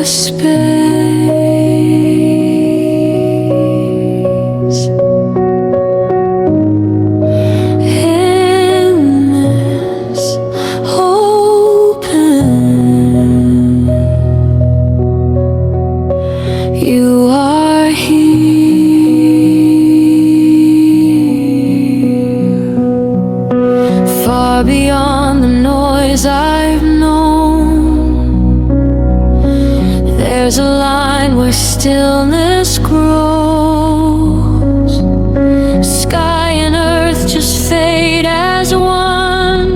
space. In this open, you are here, far beyond the noise I've known. There's a line where stillness grows. Sky and earth just fade as one,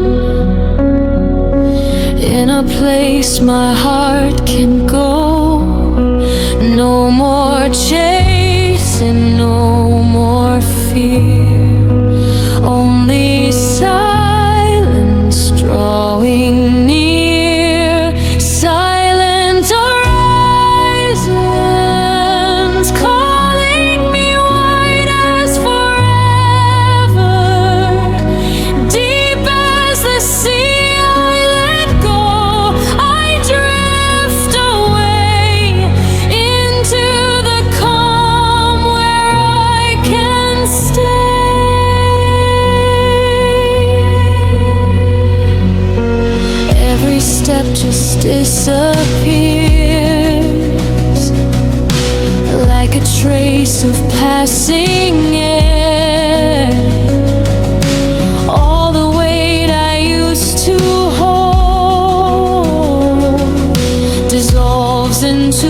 in a place my heart can go. No more chasing, no more fear, only silence drawing near. Silent horizons calling me wide as forever. Deep as the sea I let go, I drift away into the calm where I can stay. Every step just disappears, like a trace of passing air. All the weight I used to hold dissolves into